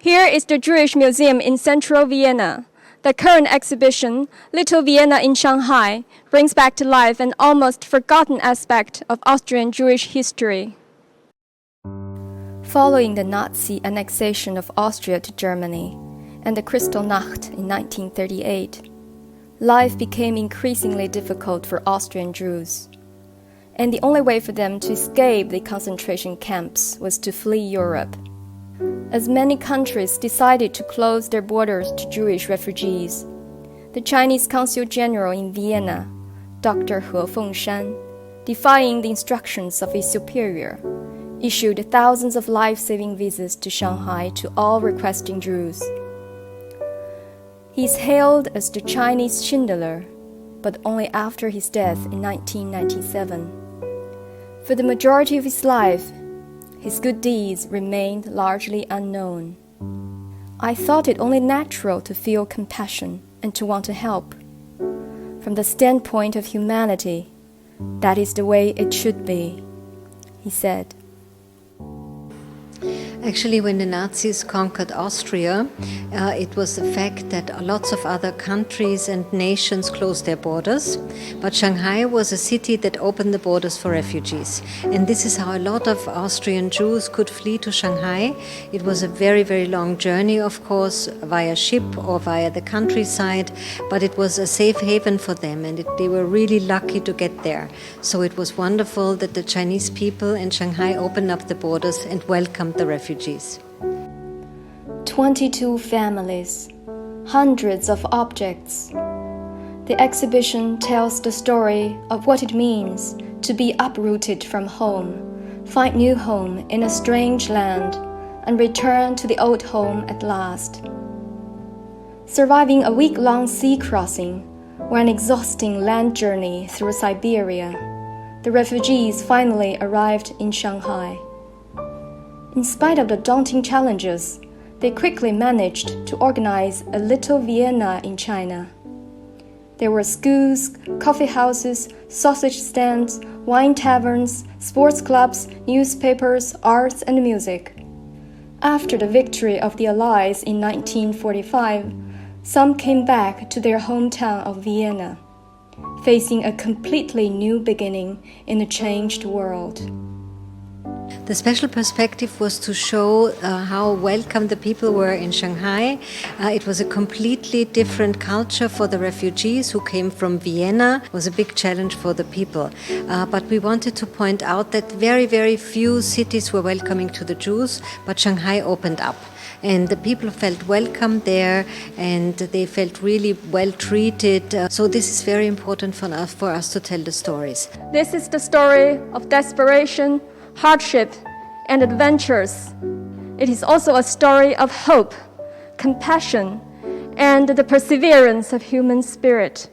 Here is the Jewish Museum in central Vienna. The current exhibition, Little Vienna in Shanghai, brings back to life an almost forgotten aspect of Austrian Jewish history. Following the Nazi annexation of Austria to Germany and the Kristallnacht in 1938, life became increasingly difficult for Austrian Jews. And the only way for them to escape the concentration camps was to flee Europe. As many countries decided to close their borders to Jewish refugees, the Chinese Consul General in Vienna, Dr. He Fengshan, defying the instructions of his superior, issued thousands of life-saving visas to Shanghai to all requesting Jews. He is hailed as the Chinese Schindler, but only after his death in 1997. For the majority of his life, his good deeds remained largely unknown. I thought it only natural to feel compassion and to want to help. From the standpoint of humanity, that is the way it should be, he said. Actually, when the Nazis conquered Austria, it was the fact that lots of other countries and nations closed their borders, but Shanghai was a city that opened the borders for refugees. And this is how a lot of Austrian Jews could flee to Shanghai. It was a very, very long journey, of course, via ship or via the countryside, but it was a safe haven for them, and they were really lucky to get there. So it was wonderful that the Chinese people in Shanghai opened up the borders and welcomed the refugees. 22 families, hundreds of objects. The exhibition tells the story of what it means to be uprooted from home, find new home in a strange land, and return to the old home at last. Surviving a week-long sea crossing or an exhausting land journey through Siberia, the refugees finally arrived in Shanghai. In spite of the daunting challenges, they quickly managed to organize a Little Vienna in China. There were schools, coffee houses, sausage stands, wine taverns, sports clubs, newspapers, arts, and music. After the victory of the Allies in 1945, some came back to their hometown of Vienna, facing a completely new beginning in a changed world. The special perspective was to show how welcome the people were in Shanghai. It was a completely different culture for the refugees who came from Vienna. It was a big challenge for the people. But we wanted to point out that very, very few cities were welcoming to the Jews, but Shanghai opened up. And the people felt welcome there, and they felt really well treated. So this is very important for us to tell the stories. This is the story of desperation, hardship, and adventures. It is also a story of hope, compassion, and the perseverance of human spirit.